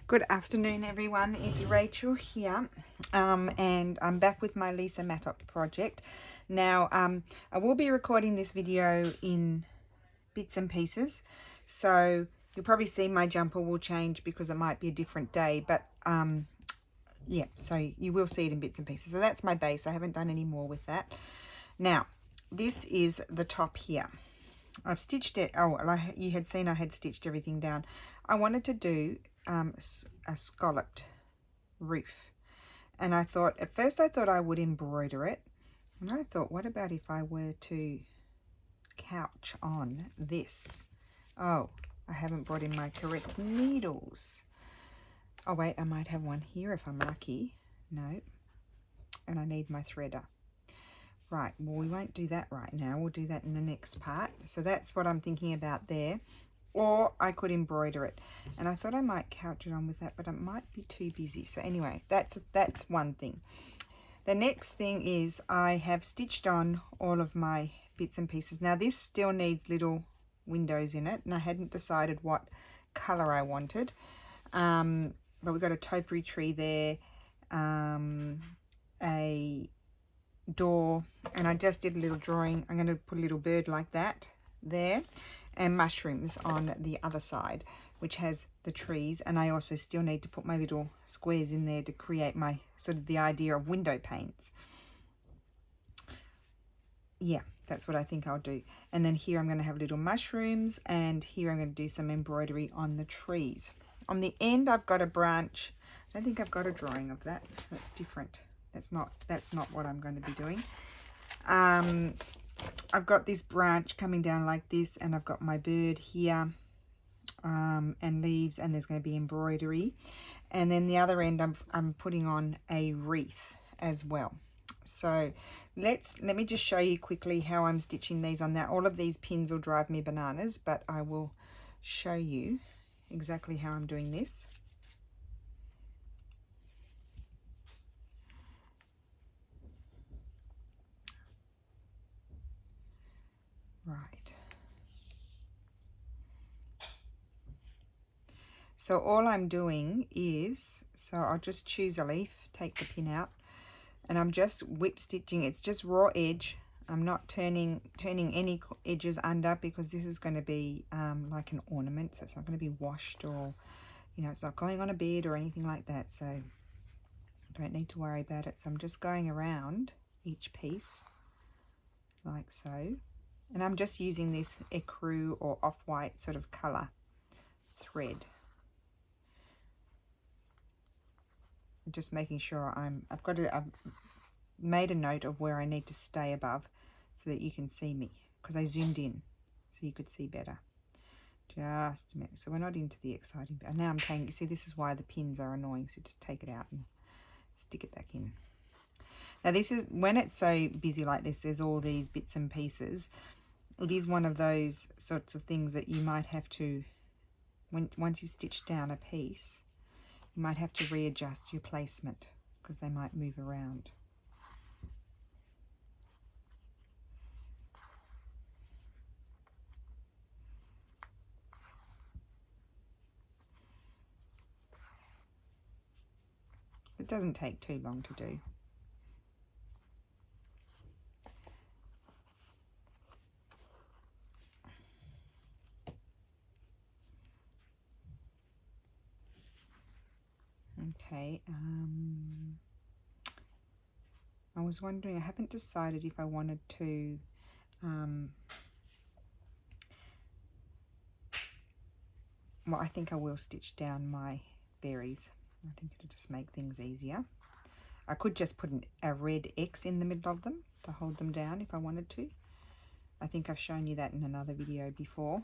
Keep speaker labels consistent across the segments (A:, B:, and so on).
A: Good afternoon, everyone. It's Rachel here, and I'm back with my Lisa Mattock project. Now, I will be recording this video in bits and pieces, so you'll probably see my jumper will change because it might be a different day, but yeah, so you will see it in bits and pieces. So that's my base. I haven't done any more with that. Now, this is the top here. I've stitched it. Oh, well, you had seen I had stitched everything down. I wanted to do a scalloped roof, and I thought at first I would embroider it, and I thought, what about if I were to couch on this? Oh, I haven't brought in my correct needles. Oh wait, I might have one here if I'm lucky. No, and I need my threader. Right, well, we won't do that right now. We'll do that in the next part. So that's what I'm thinking about there. Or I could embroider it. And I thought I might couch it on with that, but it might be too busy. So anyway, that's one thing. The next thing is I have stitched on all of my bits and pieces. Now this still needs little windows in it, and I hadn't decided what colour I wanted. But we've got a topiary tree there, a door, and I just did a little drawing. I'm going to put a little bird like that there, and mushrooms on the other side, which has the trees. And I also still need to put my little squares in there to create my sort of the idea of window panes. Yeah, that's what I think I'll do. And then here I'm going to have little mushrooms, and here I'm going to do some embroidery on the trees. On the end I've got a branch. I don't think I've got a drawing of that. That's different. That's not what I'm going to be doing. I've got this branch coming down like this, and I've got my bird here, and leaves, and there's going to be embroidery. And then the other end I'm putting on a wreath as well. So let me just show you quickly how I'm stitching these on that. All of these pins will drive me bananas, but I will show you exactly how I'm doing this. Right. So all I'm doing is, so I'll just choose a leaf, take the pin out, and I'm just whip stitching. It's just raw edge. I'm not turning any edges under, because this is going to be like an ornament, so it's not going to be washed, or it's not going on a bed or anything like that, so I don't need to worry about it. So I'm just going around each piece like so, and I'm just using this ecru or off-white sort of color thread. I'm just making sure I've made a note of where I need to stay above so that you can see me, because I zoomed in so you could see better. Just a minute. So we're not into the exciting bit. Now I'm taking, you see, this is why the pins are annoying, so just take it out and stick it back in. Now this is, when it's so busy like this, there's all these bits and pieces. It is one of those sorts of things that you might have to, once you've stitched down a piece, you might have to readjust your placement, because they might move around. It doesn't take too long to do. Okay, I was wondering, I haven't decided if I wanted to well, I think I will stitch down my berries. I think it'll just make things easier. I could just put a red X in the middle of them to hold them down if I wanted to. I think I've shown you that in another video before.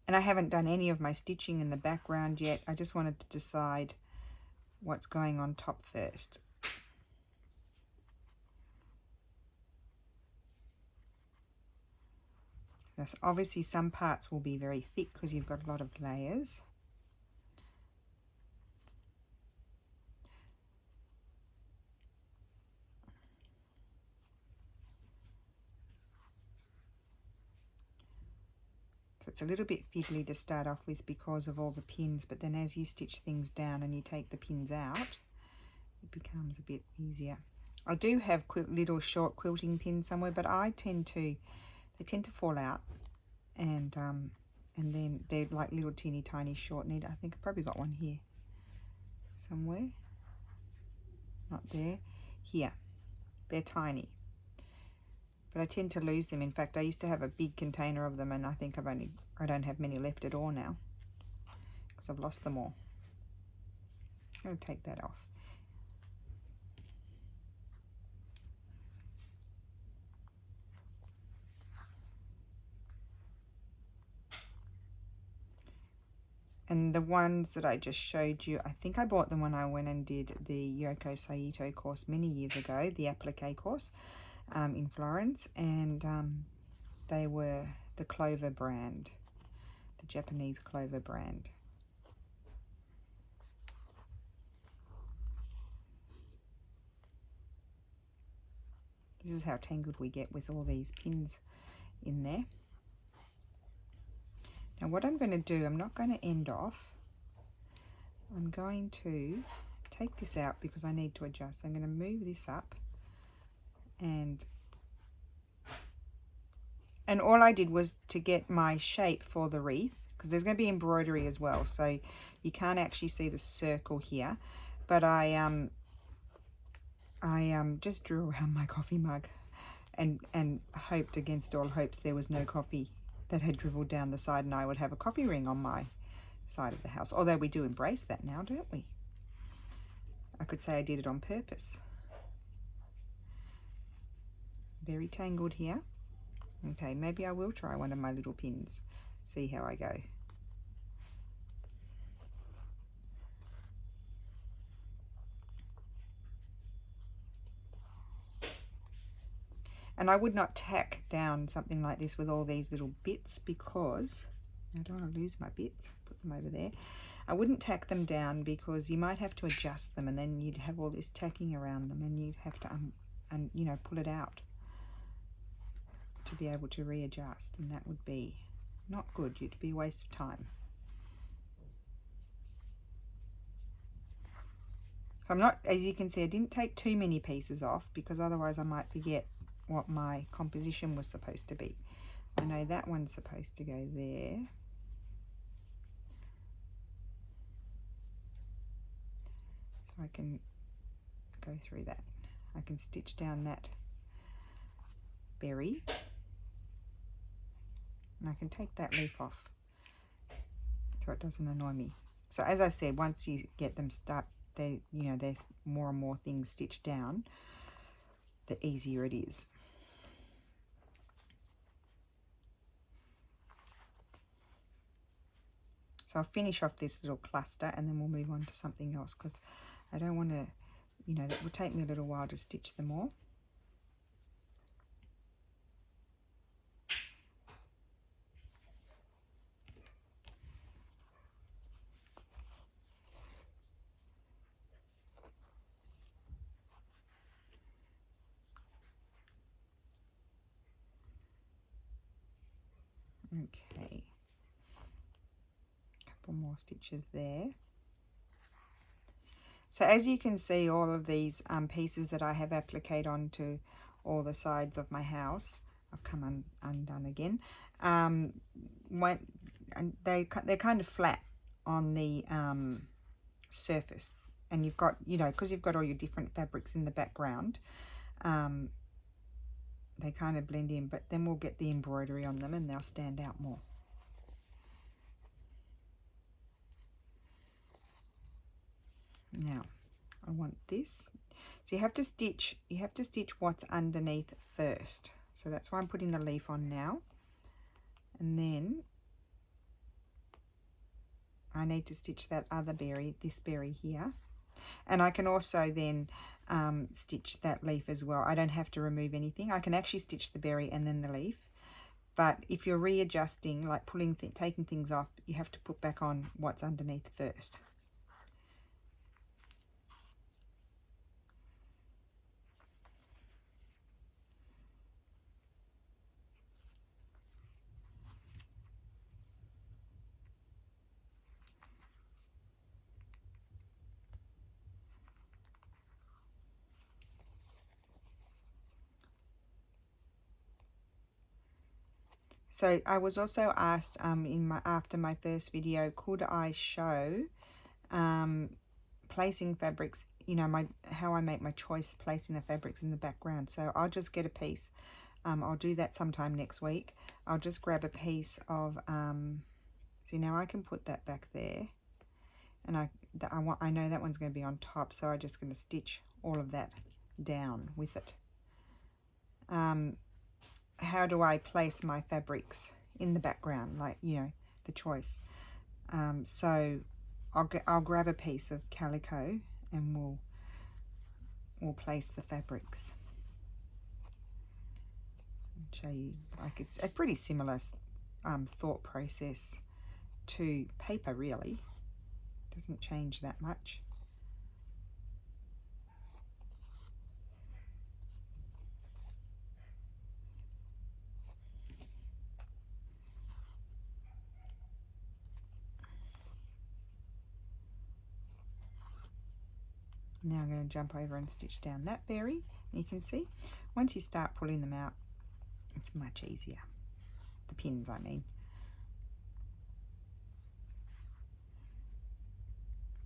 A: And I haven't done any of my stitching in the background yet. I just wanted to decide what's going on top first. Yes, obviously some parts will be very thick because you've got a lot of layers. So it's a little bit fiddly to start off with because of all the pins, but then as you stitch things down and you take the pins out, it becomes a bit easier. I do have little short quilting pins somewhere, but they tend to fall out, and then they're like little teeny tiny short needle. I think I've probably got one here somewhere. Not there. Here. They're tiny, but I tend to lose them. In fact, I used to have a big container of them, and I think I don't have many left at all now because I've lost them all. I'm just going to take that off. And the ones that I just showed you, I think I bought them when I went and did the Yoko Saito course many years ago, the applique course in Florence, and they were the Clover brand, the Japanese Clover brand. This is how tangled we get with all these pins in there. Now what I'm going to do, I'm not going to end off. I'm going to take this out because I need to adjust. I'm going to move this up, and all I did was to get my shape for the wreath, because there's going to be embroidery as well, so you can't actually see the circle here, but I just drew around my coffee mug and hoped against all hopes there was no coffee that had dribbled down the side, and I would have a coffee ring on my side of the house. Although we do embrace that now, don't we? I could say I did it on purpose. Very tangled here. Okay, maybe I will try one of my little pins, see how I go. And I would not tack down something like this with all these little bits, because I don't want to lose my bits. Put them over there. I wouldn't tack them down because you might have to adjust them, and then you'd have all this tacking around them, and you'd have to you know, pull it out to be able to readjust, and that would be not good. It'd be a waste of time. So I'm not, as you can see, I didn't take too many pieces off because otherwise I might forget what my composition was supposed to be. I know that one's supposed to go there. So I can go through that. I can stitch down that berry, and I can take that leaf off so it doesn't annoy me. So as I said, once you get them you know, there's more and more things stitched down, the easier it is. So I'll finish off this little cluster, and then we'll move on to something else, because I don't want to, you know, that will take me a little while to stitch them all. Okay, a couple more stitches there. So as you can see, all of these pieces that I have appliqued onto all the sides of my house, I've come undone again, they're kind of flat on the surface, and you've got, you know, because you've got all your different fabrics in the background, they kind of blend in, but then we'll get the embroidery on them and they'll stand out more. Now I want this, so you have to stitch what's underneath first, so that's why I'm putting the leaf on now, and then I need to stitch that other berry, this berry here, and I can also then stitch that leaf as well. I don't have to remove anything. I can actually stitch the berry and then the leaf, but if you're readjusting, like taking things off, you have to put back on what's underneath first. So I was also asked after my first video, could I show placing fabrics, you know, how I make my choice placing the fabrics in the background. So I'll just get a piece. I'll do that sometime next week. I'll just grab a piece of see, now I can put that back there, and I know that one's going to be on top, so I'm just going to stitch all of that down with it. How do I place my fabrics in the background, like, you know, the choice? So I'll grab a piece of calico and we'll place the fabrics. I'll show you, like, it's a pretty similar thought process to paper, really. Doesn't change that much. Now I'm going to jump over and stitch down that berry. You can see once you start pulling them out, it's much easier. The pins, I mean.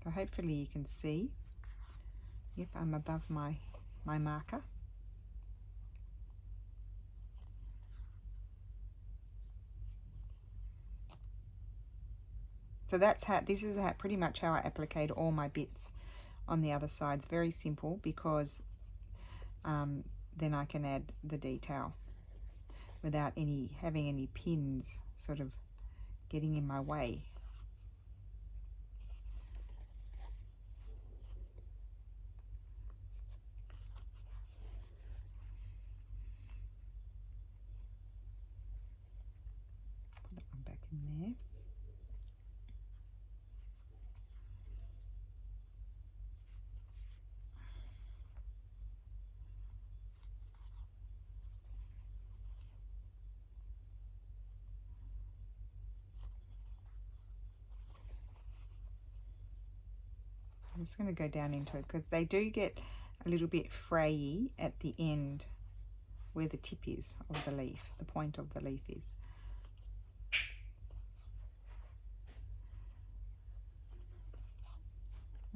A: So hopefully you can see. Yep, I'm above my marker. So this is pretty much how I appliqued all my bits on the other sides. Very simple, because then I can add the detail without having any pins sort of getting in my way. Put that one back in there. I'm just going to go down into it because they do get a little bit frayy at the end where the tip is of the leaf, the point of the leaf is.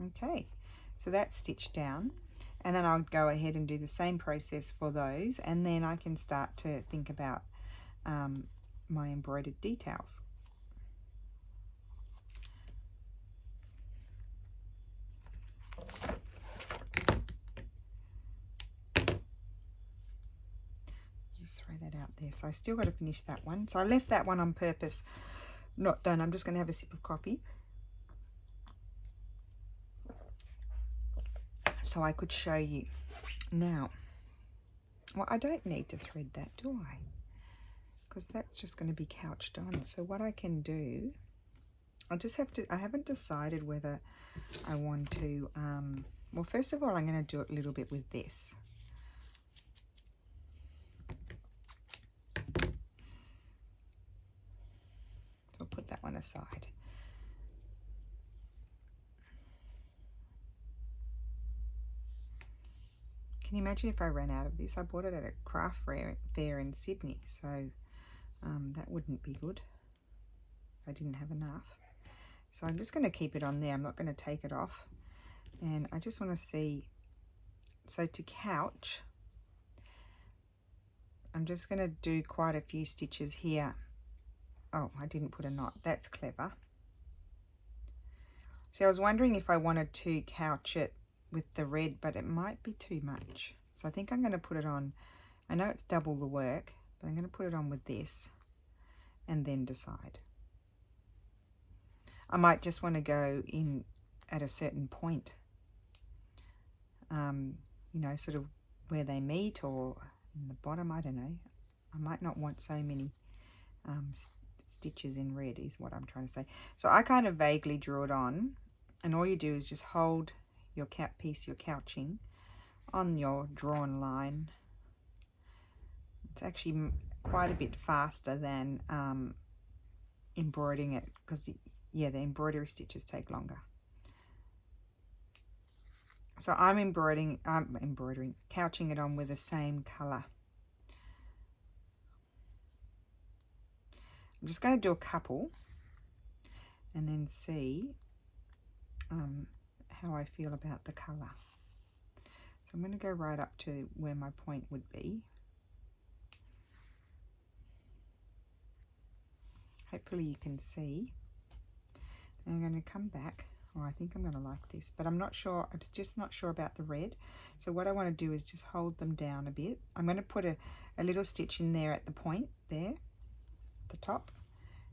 A: Okay, so that's stitched down, and then I'll go ahead and do the same process for those, and then I can start to think about my embroidered details. Just throw that out there. So I still got to finish that one. So I left that one on purpose, not done. I'm just going to have a sip of coffee so I could show you. Now, well, I don't need to thread that, do I? Because that's just going to be couched on. So what I can do, I haven't decided whether I want to, well, first of all, I'm going to do it a little bit with this. So I'll put that one aside. Can you imagine if I ran out of this? I bought it at a craft fair in Sydney, so that wouldn't be good if I didn't have enough. So I'm just going to keep it on there. I'm not going to take it off. And I just want to see, so to couch, I'm just going to do quite a few stitches here. Oh, I didn't put a knot. That's clever. So I was wondering if I wanted to couch it with the red, but it might be too much. So I think I'm going to put it on. I know it's double the work, but I'm going to put it on with this and then decide. I might just want to go in at a certain point, you know, sort of where they meet or in the bottom, I don't know. I might not want so many stitches in red is what I'm trying to say. So I kind of vaguely drew it on, and all you do is just hold your piece you're couching on your drawn line. It's actually quite a bit faster than embroidering it, because yeah, the embroidery stitches take longer. So I'm couching it on with the same color. I'm just going to do a couple and then see how I feel about the colour. So I'm going to go right up to where my point would be. Hopefully you can see. And I'm going to come back. Oh, I think I'm going to like this, but I'm not sure. I'm just not sure about the red. So what I want to do is just hold them down a bit. I'm going to put a little stitch in there at the point there, the top,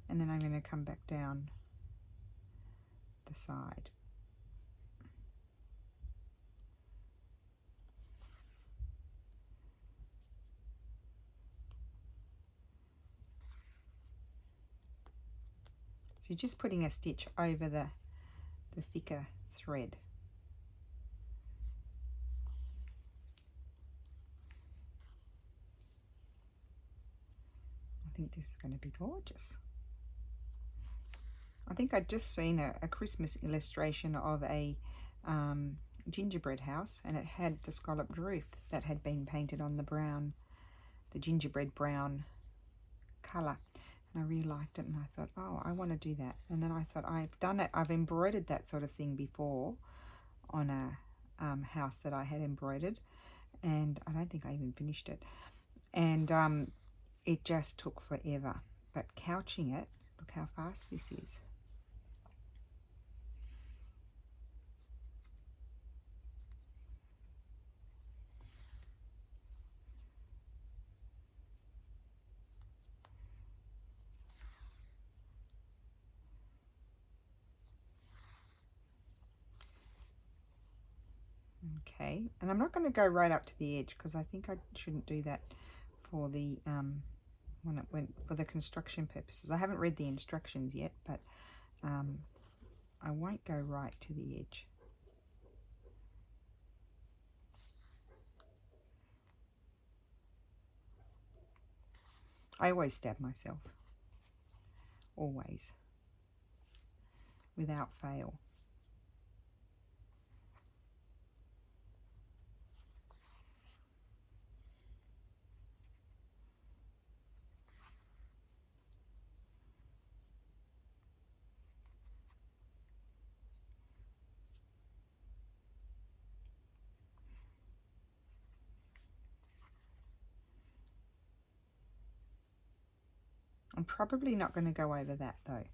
A: and then I'm going to come back down the side. So you're just putting a stitch over the thicker thread. I think this is going to be gorgeous. I think I'd just seen a Christmas illustration of a gingerbread house, and it had the scalloped roof that had been painted on the gingerbread brown colour. And I really liked it, and I thought, oh, I want to do that. And then I thought, I've done it, I've embroidered that sort of thing before on a house that I had embroidered, and I don't think I even finished it. And it just took forever. But couching it, look how fast this is. Okay, and I'm not going to go right up to the edge because I think I shouldn't do that for the when it went for the construction purposes. I haven't read the instructions yet, but I won't go right to the edge. I always stab myself, always, without fail. I'm probably not going to go over that though.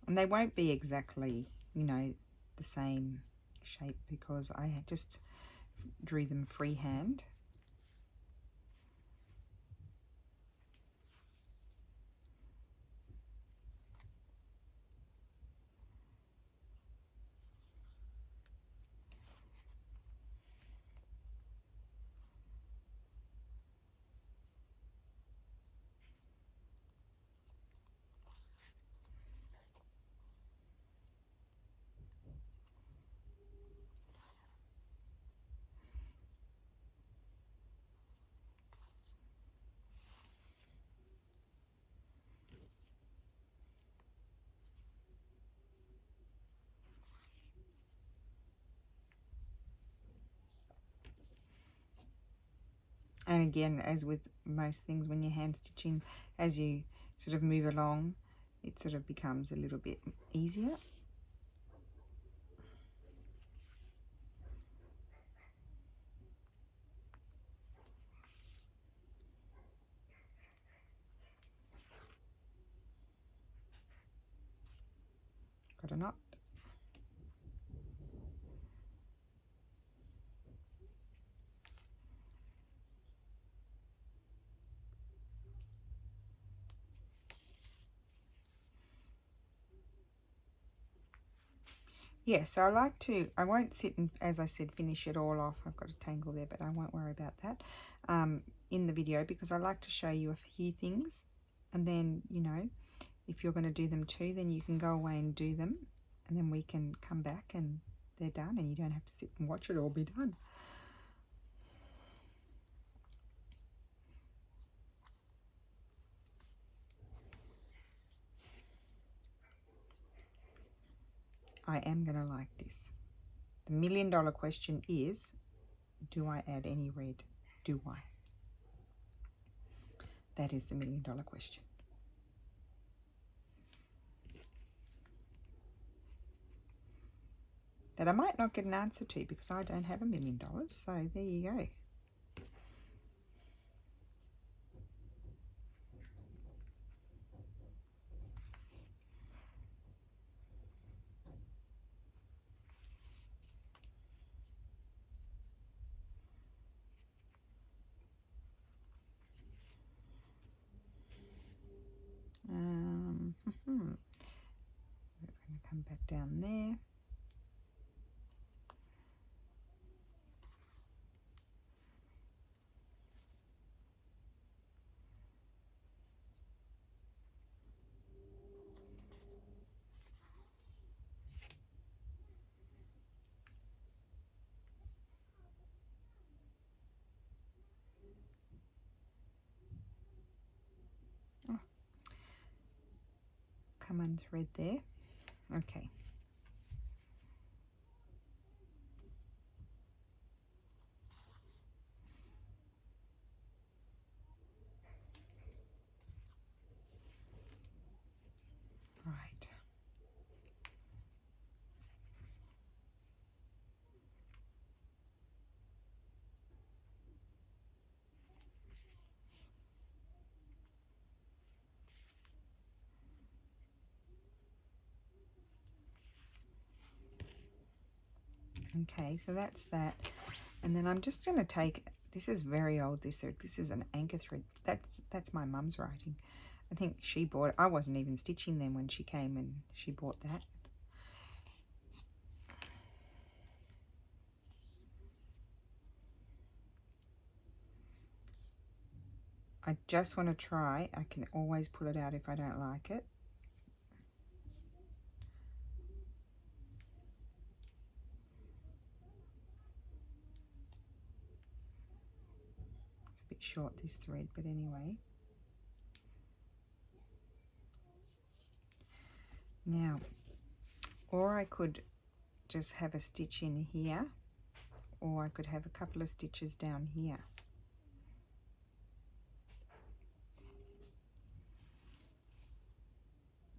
A: And they won't be exactly, you know, the same shape because I just drew them freehand. And again, as with most things when you're hand stitching, as you sort of move along, it sort of becomes a little bit easier. Got a knot. Yeah, so I won't sit and, as I said, finish it all off. I've got a tangle there, but I won't worry about that in the video because I like to show you a few things. And then, you know, if you're going to do them too, then you can go away and do them. And then we can come back and they're done and you don't have to sit and watch it all be done. I am going to like this. The million-dollar question is, do I add any red? Do I? That is the $1 million question. That I might not get an answer to because I don't have $1 million. So there you go. That's going to come back down there. Oh, come unthread there. Okay. Right. Okay, so that's that. And then I'm just going to take, this is very old, this is an anchor thread. That's my mum's writing. I think she bought it. I wasn't even stitching them when she came and she bought that. I just want to try. I can always pull it out if I don't like it. It's a bit short, this thread, but anyway. Now, or I could just have a stitch in here, or I could have a couple of stitches down here.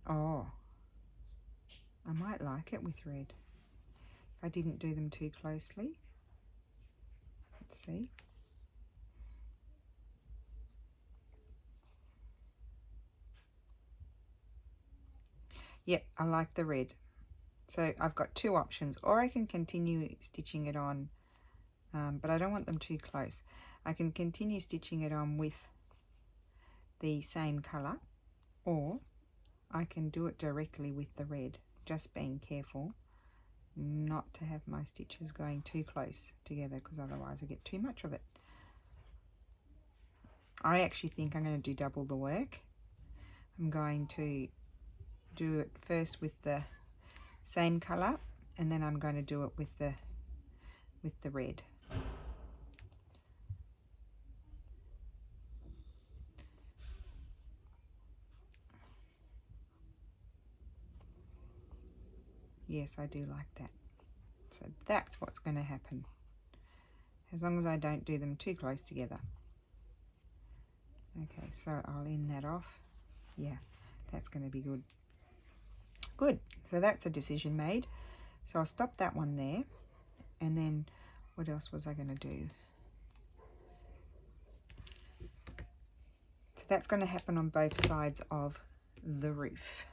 A: Oh, I might like it with red. If I didn't do them too closely. Let's see. Yep, I like the red. So I've got two options, or I can continue stitching it on, but I don't want them too close. I can continue stitching it on with the same colour, or I can do it directly with the red, just being careful not to have my stitches going too close together because otherwise I get too much of it. I actually think I'm going to do double the work. I'm going to do it first with the same colour, and then I'm going to do it with the red. Yes, I do like that. So that's what's going to happen, as long as I don't do them too close together. Okay, so I'll end that off. Yeah, that's going to be good. Good, so that's a decision made. So I'll stop that one there, and then what else was I going to do? So that's going to happen on both sides of the roof.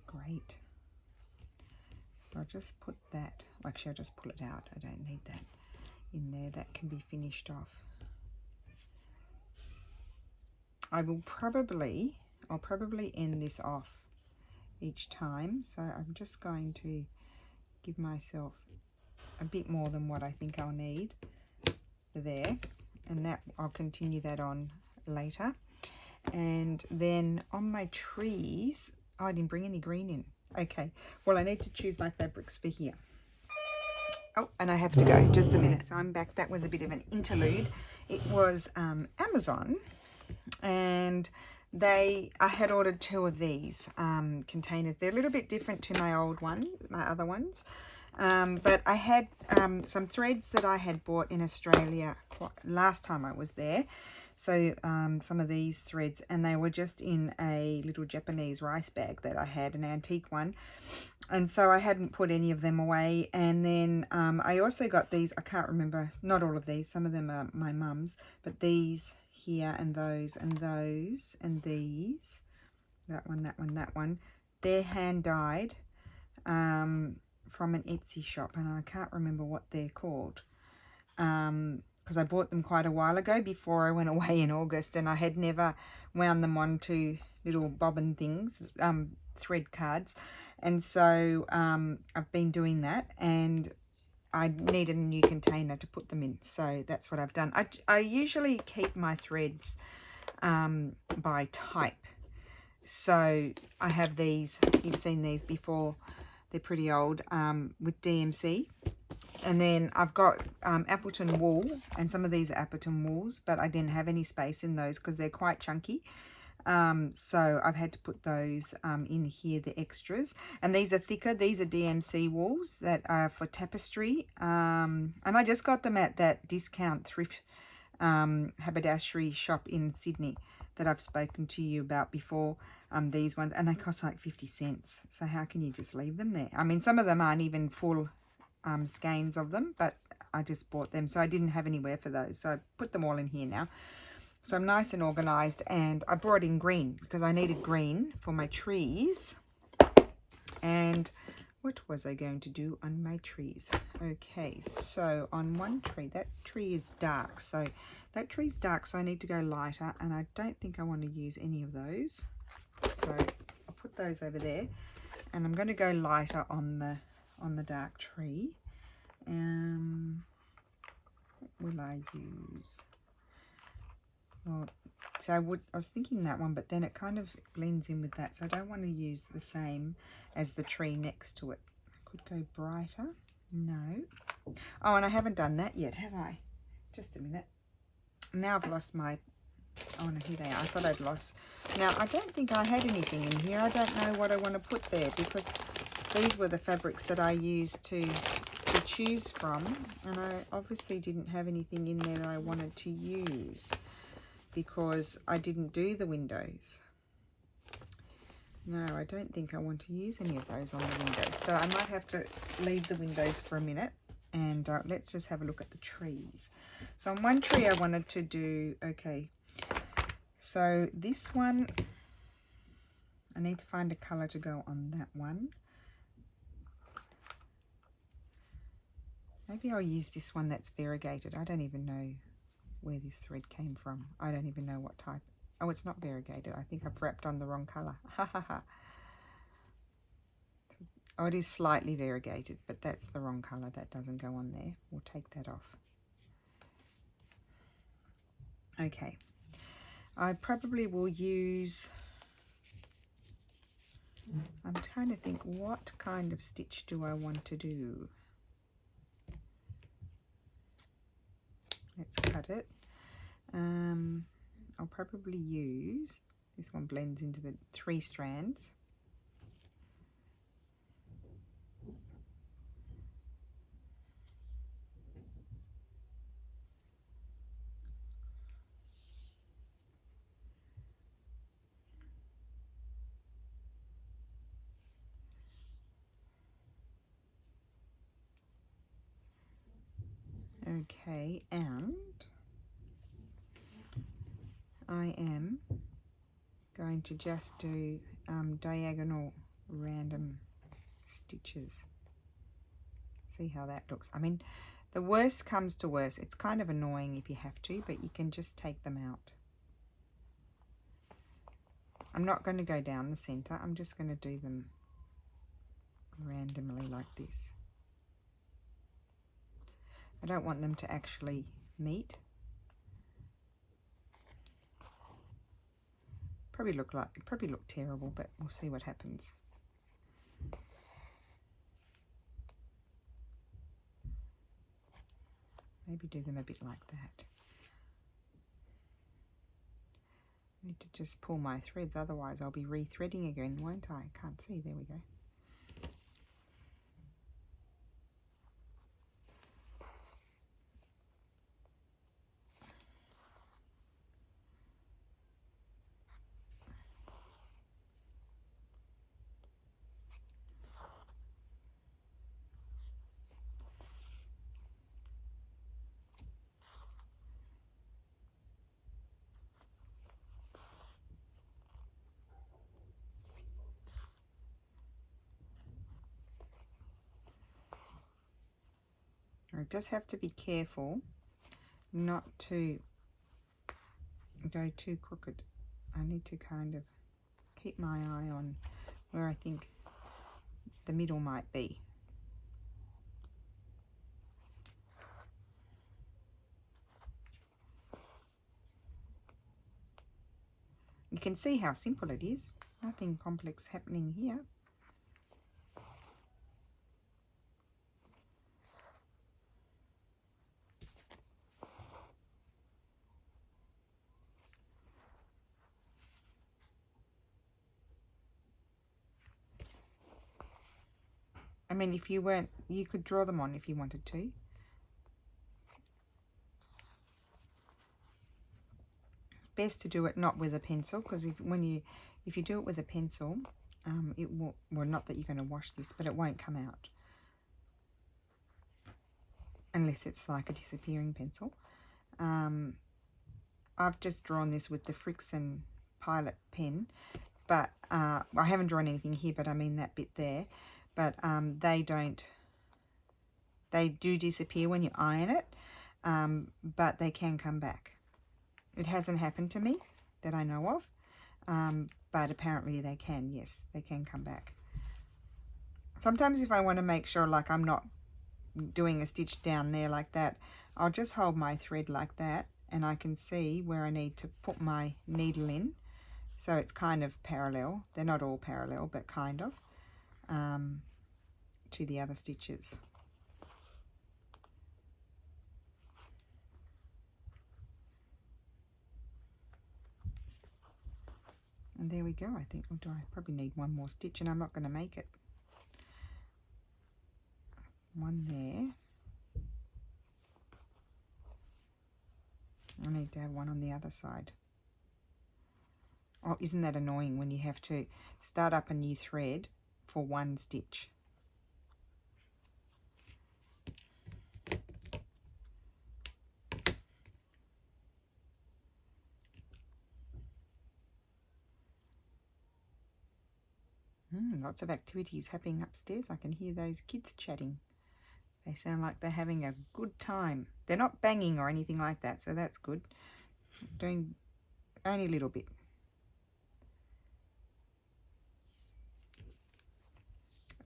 A: Great. So I'll just put that, actually I'll just pull it out. I don't need that in there. That can be finished off. I'll probably end this off each time. So I'm just going to give myself a bit more than what I think I'll need there, and that I'll continue that on later. And then on my trees, oh, I didn't bring any green in. Okay, well I need to choose my fabrics for here. Oh, and I have to go, just a minute. So I'm back. That was a bit of an interlude. It was Amazon, and I had ordered 2 of these containers. They're a little bit different to my old one, my other ones. But I had some threads that I had bought in Australia last time I was there. So some of these threads, and they were just in a little Japanese rice bag that I had, an antique one. And so I hadn't put any of them away. And then I also got these, I can't remember, not all of these, some of them are my mum's, but these here and those and those and these, that one, that one, that one, they're hand dyed from an Etsy shop, and I can't remember what they're called because I bought them quite a while ago before I went away in August, and I had never wound them onto little bobbin things, thread cards, and so I've been doing that, and I needed a new container to put them in, so that's what I've done. I usually keep my threads by type. So I have these, you've seen these before, they're pretty old, with DMC. And then I've got Appleton wool, and some of these are Appleton wools, but I didn't have any space in those because they're quite chunky. So I've had to put those in here, the extras. And these are thicker. These are DMC wools that are for tapestry. And I just got them at that discount thrift haberdashery shop in Sydney that I've spoken to you about before, these ones, and they cost like 50 cents. So how can you just leave them there? I mean, some of them aren't even full skeins of them, but I just bought them, so I didn't have anywhere for those, so I put them all in here now. So I'm nice and organized, and I brought in green because I needed green for my trees. And what was I going to do on my trees? Okay, so on one tree, that tree is dark, so that tree's dark, so I need to go lighter, and I don't think I want to use any of those, so I'll put those over there, and I'm going to go lighter on the dark tree. What will I use? Well, so I was thinking that one, but then it kind of blends in with that, so I don't want to use the same as the tree next to it. I could go brighter. No. Oh, and I haven't done that yet, have I? Just a minute. Now I've lost my... Oh, no, here they are. I thought I'd lost... Now, I don't think I had anything in here. I don't know what I want to put there, because these were the fabrics that I used to choose from, and I obviously didn't have anything in there that I wanted to use, because I didn't do the windows. No, I don't think I want to use any of those on the windows. So I might have to leave the windows for a minute, and let's just have a look at the trees. So on one tree I wanted to do, okay, so this one, I need to find a colour to go on that one. Maybe I'll use this one that's variegated. I don't even know where this thread came from. I don't even know what type. Oh, it's not variegated. I think I've wrapped on the wrong colour. Ha ha ha. Oh, it is slightly variegated, but that's the wrong colour. That doesn't go on there. We'll take that off. Okay. I probably will use... I'm trying to think, what kind of stitch do I want to do? Let's cut it. I'll probably use, this one blends into the 3 strands. Okay, and I am going to just do diagonal random stitches. See how that looks. I mean, the worst comes to worst. It's kind of annoying if you have to, but you can just take them out. I'm not going to go down the center. I'm just going to do them randomly like this. I don't want them to actually meet. Probably look terrible, but we'll see what happens. Maybe do them a bit like that. I need to just pull my threads, otherwise I'll be rethreading again, won't I? Can't see. There we go. just have to be careful not to go too crooked. I need to kind of keep my eye on where I think the middle might be. You can see how simple it is. Nothing complex happening here. I mean, if you weren't, you could draw them on if you wanted to. Best to do it not with a pencil, because if you do it with a pencil, it will, well, not that you're going to wash this, but it won't come out unless it's like a disappearing pencil. I've just drawn this with the Frickson Pilot pen, but I haven't drawn anything here, but I mean that bit there. But they do disappear when you iron it, but they can come back. It hasn't happened to me that I know of, but apparently they can. Yes, they can come back. Sometimes if I want to make sure, like, I'm not doing a stitch down there like that, I'll just hold my thread like that, and I can see where I need to put my needle in, so it's kind of parallel. They're not all parallel, but kind of, to the other stitches. And there we go. I think, oh, do I probably need one more stitch, and I'm not going to make it. One there. I need to have one on the other side. Oh, isn't that annoying when you have to start up a new thread for one stitch? Lots of activities happening upstairs. I can hear those kids chatting. They sound like they're having a good time. They're not banging or anything like that, so that's good. Doing only a little bit.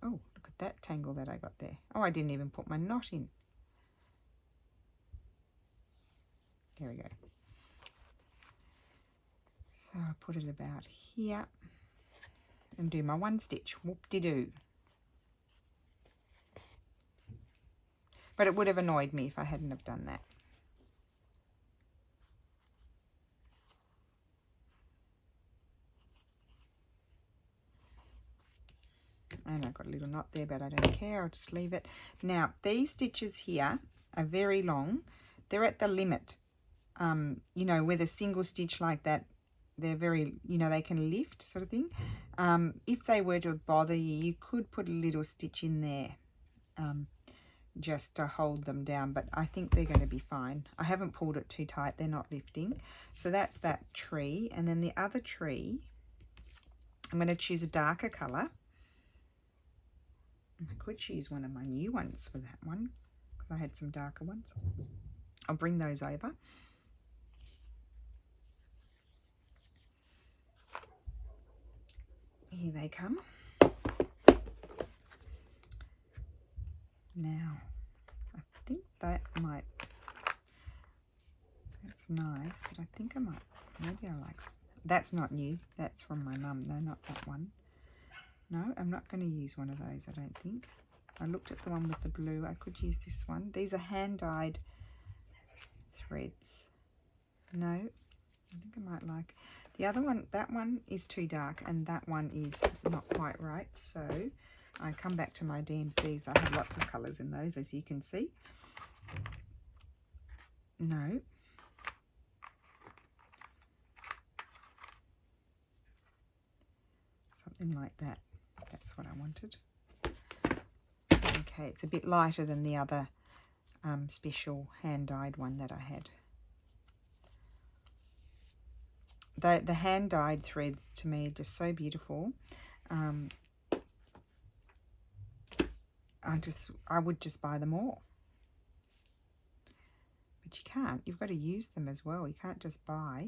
A: Oh, look at that tangle that I got there. Oh, I didn't even put my knot in. There we go. So I put it about here and do my one stitch. Whoop-de-doo. But it would have annoyed me if I hadn't have done that. And I've got a little knot there, but I don't care. I'll just leave it. Now, these stitches here are very long. They're at the limit. You know, with a single stitch like that, they're very, you know, they can lift, sort of thing. If they were to bother you, you could put a little stitch in there just to hold them down, but I think they're going to be fine. I haven't pulled it too tight. They're not lifting. So that's that tree. And then the other tree, I'm going to choose a darker colour. I could choose one of my new ones for that one, because I had some darker ones. I'll bring those over. Here they come. Now, I think that might, that's nice, but I think I might, maybe I like, that's not new. That's from my mum. No, not that one. No, I'm not going to use one of those, I don't think. I looked at the one with the blue. I could use this one. These are hand-dyed threads. No, I think I might like the other one. That one is too dark, and that one is not quite right. So I come back to my DMCs. I have lots of colours in those, as you can see. No. Something like that. That's what I wanted. Okay, it's a bit lighter than the other special hand-dyed one that I had. The hand-dyed threads to me are just so beautiful. I would just buy them all. but you can't. You've got to use them as well. You can't just buy.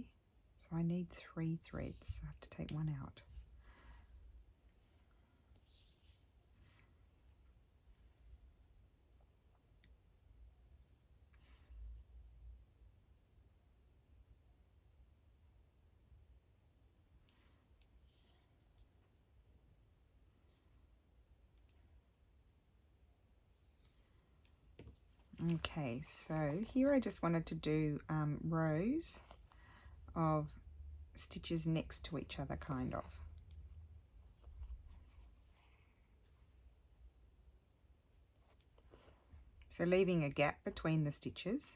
A: So I need 3 threads. I have to take one out. Okay, so here I just wanted to do rows of stitches next to each other, kind of. So leaving a gap between the stitches.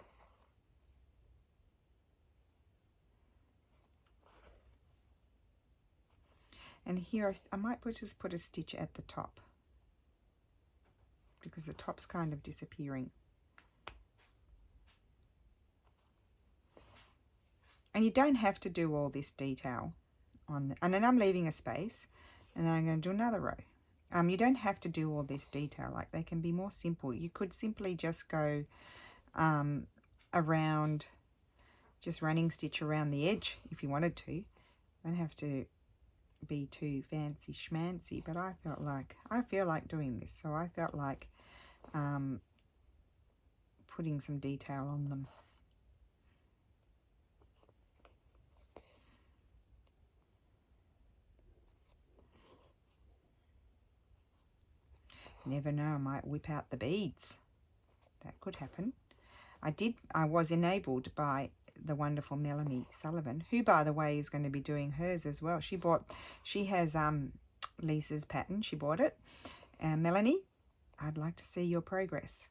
A: And here I might just put a stitch at the top, because the top's kind of disappearing. And you don't have to do all this detail on and then I'm leaving a space, and then I'm going to do another row. You don't have to do all this detail. Like, they can be more simple. You could simply just go around, just running stitch around the edge if you wanted to. Don't have to be too fancy schmancy, but I feel like doing this, so I felt like putting some detail on them. Never know, I might whip out the beads. That could happen. I was enabled by the wonderful Melanie Sullivan, who, by the way, is going to be doing hers as well. She has Lisa's pattern. She bought it. Melanie, I'd like to see your progress,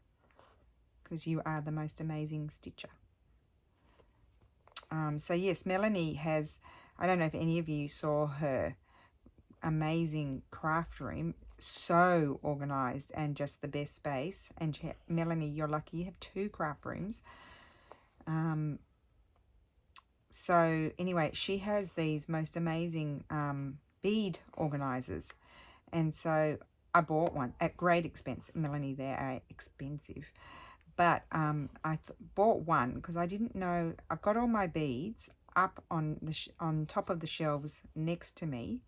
A: because you are the most amazing stitcher. So yes, Melanie has, I don't know if any of you saw her amazing craft room, so organized and just the best space. And Melanie, you're lucky you have 2 craft rooms. So anyway, she has these most amazing bead organizers, and so I bought one at great expense. Melanie, they are expensive, but I bought one because I didn't know. I've got all my beads up on on top of the shelves next to me.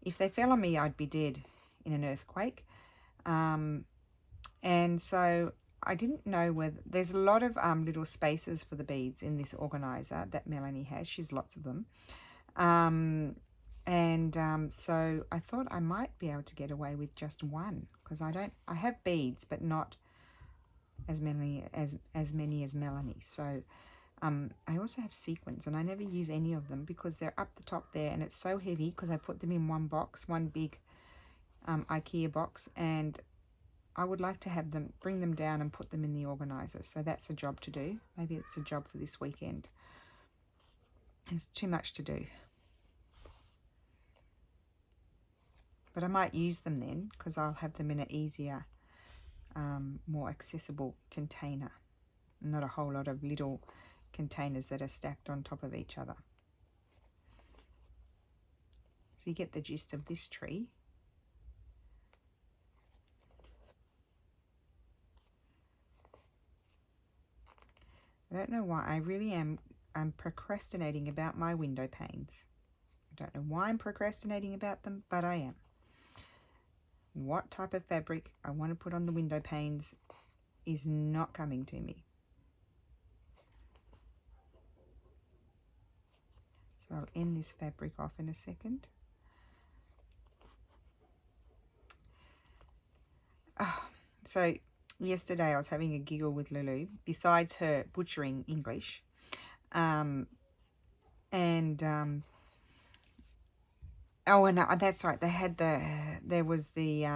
A: If they fell on me, I'd be dead in an earthquake. And so I didn't know whether there's a lot of little spaces for the beads in this organizer that Melanie has. She's lots of them. So I thought I might be able to get away with just one, because I have beads, but not as many as Melanie. So I also have sequins, and I never use any of them because they're up the top there, and it's so heavy because I put them in one box, one big IKEA box, and I would like to have them, bring them down and put them in the organizer. So that's a job to do. Maybe it's a job for this weekend. It's too much to do. But I might use them then, because I'll have them in an easier, more accessible container. Not a whole lot of little containers that are stacked on top of each other. So you get the gist of this tree. I don't know why. I'm procrastinating about my window panes. I don't know why I'm procrastinating about them, but I am. What type of fabric I want to put on the window panes is not coming to me. So I'll end this fabric off in a second. So yesterday I was having a giggle with Lulu, besides her butchering English. Oh, and that's right. They had there was the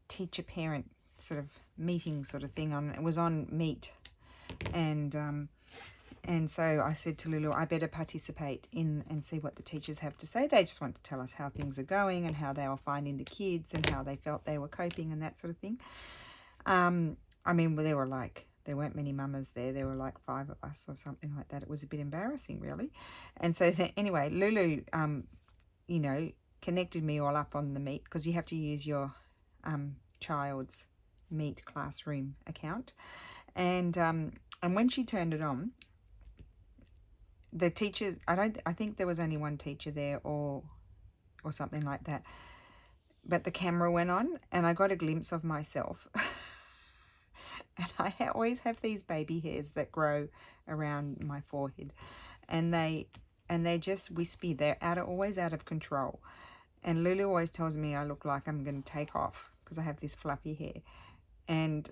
A: teacher parent sort of meeting sort of thing on. It was on Meet, and so I said to Lulu, I better participate in and see what the teachers have to say. They just want to tell us how things are going and how they were finding the kids and how they felt they were coping and that sort of thing. I mean, there weren't many mamas there. There were like 5 of us or something like that. It was a bit embarrassing, really. And so anyway, Lulu, connected me all up on the Meet, because you have to use your child's Meet classroom account. And when she turned it on, the teachers, I think there was only one teacher there or something like that. But the camera went on and I got a glimpse of myself. And I always have these baby hairs that grow around my forehead, and they're just wispy. They're always out of control. And Lulu always tells me I look like I'm going to take off because I have this fluffy hair. And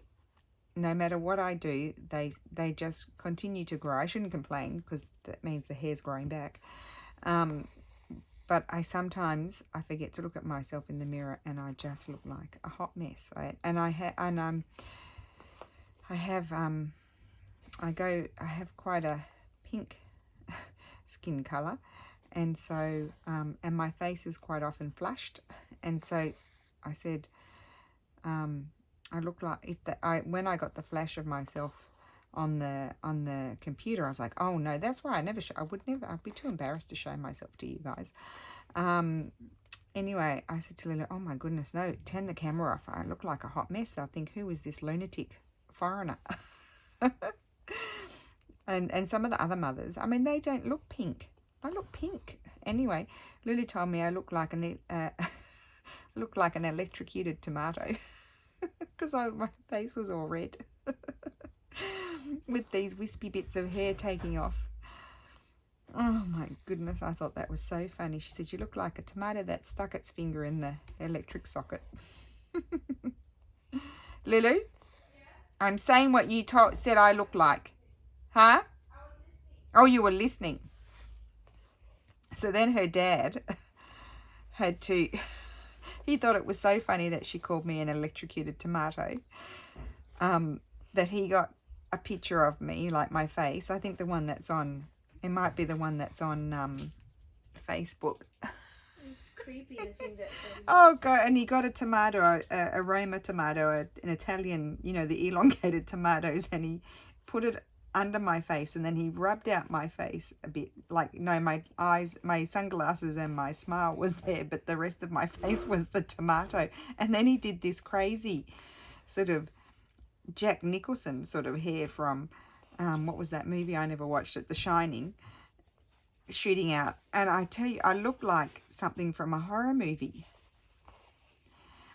A: no matter what I do, they just continue to grow. I shouldn't complain because that means the hair's growing back. But I sometimes forget to look at myself in the mirror and I just look like a hot mess. I have quite a pink skin color, and so and my face is quite often flushed, and so I said I look like when I got the flash of myself on the computer, I was like, oh no, that's why I'd be too embarrassed to show myself to you guys. Anyway, I said to Lila, oh my goodness, no, turn the camera off. I look like a hot mess. They'll think, who is this lunatic foreigner? and some of the other mothers, I mean, they don't look pink. I look pink. Anyway, Lily told me I look like an electrocuted tomato because my face was all red with these wispy bits of hair taking off. Oh my goodness, I thought that was so funny. She said, you look like a tomato that stuck its finger in the electric socket. Lulu? Yeah? I'm saying what you said I look like. Huh? Oh, you were listening. So then her dad had to... He thought it was so funny that she called me an electrocuted tomato, that he got a picture of me, like my face. I think the one that's on... It might be the one that's on Facebook.
B: It's creepy to think that.
A: Oh God! And he got a tomato, a Roma tomato, an Italian, the elongated tomatoes, and he put it under my face, and then he rubbed out my face a bit. My eyes, my sunglasses, and my smile was there, but the rest of my face was the tomato. And then he did this crazy, sort of Jack Nicholson sort of hair from. What was that movie? I never watched it. The Shining, shooting out. And I tell you, I look like something from a horror movie.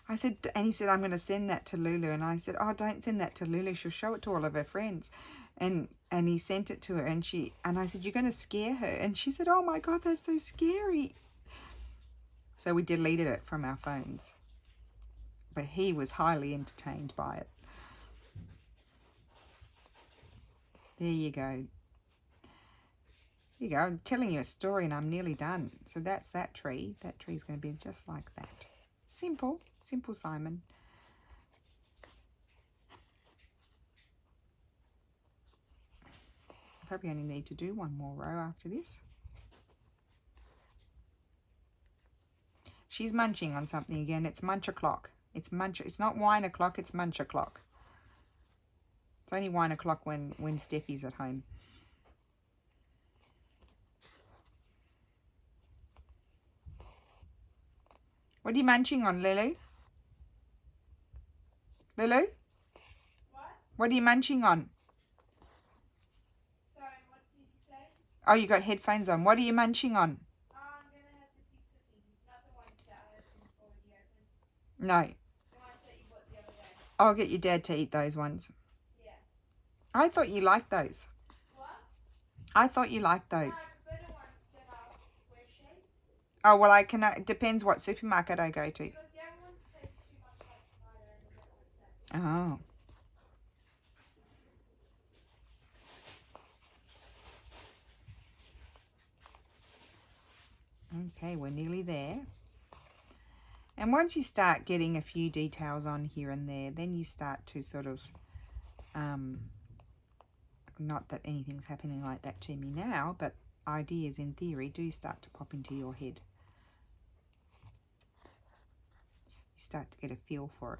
A: I said, and he said, I'm going to send that to Lulu. And I said, oh, don't send that to Lulu. She'll show it to all of her friends. And he sent it to her, and I said, you're going to scare her. And she said, oh my God, that's so scary. So we deleted it from our phones. But he was highly entertained by it. There you go. There you go. I'm telling you a story and I'm nearly done. So that's that tree. That tree's going to be just like that. Simple. Simple, Simon. I probably only need to do one more row after this. She's munching on something again. It's munch o'clock. It's not wine o'clock, it's munch o'clock. It's only 1 o'clock when Steffi's at home. What are you munching on, Lulu? Lulu? What are you munching on?
B: Sorry, what did you say?
A: Oh, you got headphones on. What are you munching on?
B: Oh, I'm going to have the pizza things, not the ones that I already opened.
A: No.
B: The ones that you bought the other day.
A: I'll get your dad to eat those ones. I thought you liked those.
B: What?
A: I thought you liked those.
B: No, better ones that are square shaped.
A: Oh, well, it depends what supermarket I go to.
B: Because the other ones taste too much like tomato and I don't like that.
A: Oh. Okay, we're nearly there. And once you start getting a few details on here and there, then you start to sort of... not that anything's happening like that to me now, but ideas in theory do start to pop into your head. You start to get a feel for it.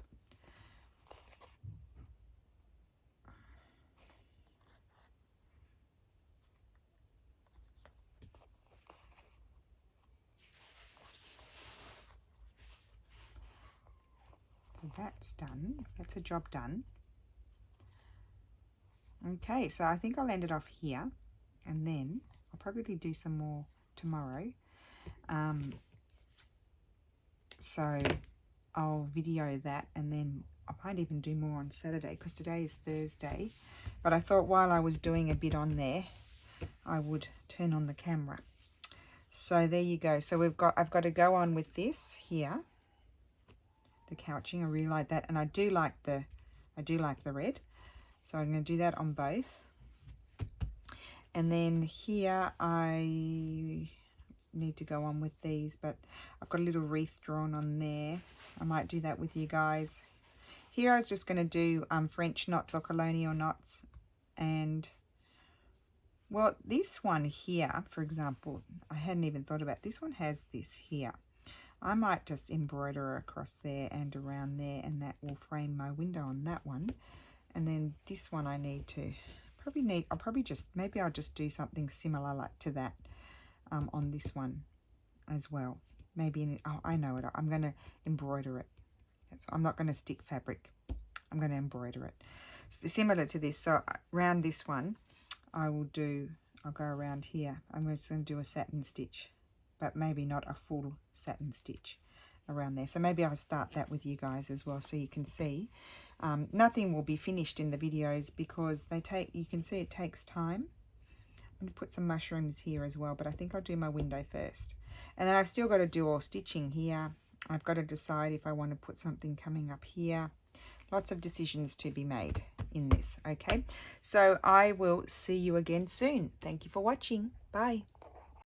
A: That's done. That's a job done. Okay, so I think I'll end it off here, and then I'll probably do some more tomorrow. So I'll video that, and then I might even do more on Saturday because today is Thursday. But I thought while I was doing a bit on there, I would turn on the camera. So there you go. So I've got to go on with this here, the couching. I really like that, and I do like the red. So I'm going to do that on both. And then here I need to go on with these, but I've got a little wreath drawn on there. I might do that with you guys. Here I was just going to do French knots or colonial knots, and well, this one here, for example, I hadn't even thought about. This one has this here. I might just embroider across there and around there, and that will frame my window on that one. And then this one I need to maybe I'll just do something similar like to that on this one as well. Maybe I know it. I'm going to embroider it. I'm not going to stick fabric. I'm going to embroider it. Similar to this. So around this one, I'll go around here. I'm just going to do a satin stitch, but maybe not a full satin stitch around there. So maybe I'll start that with you guys as well, so you can see. Nothing will be finished in the videos because you can see it takes time. I'm going to put some mushrooms here as well, but I think I'll do my window first. And then I've still got to do all stitching here. I've got to decide if I want to put something coming up here. Lots of decisions to be made in this, okay? So I will see you again soon. Thank you for watching. Bye.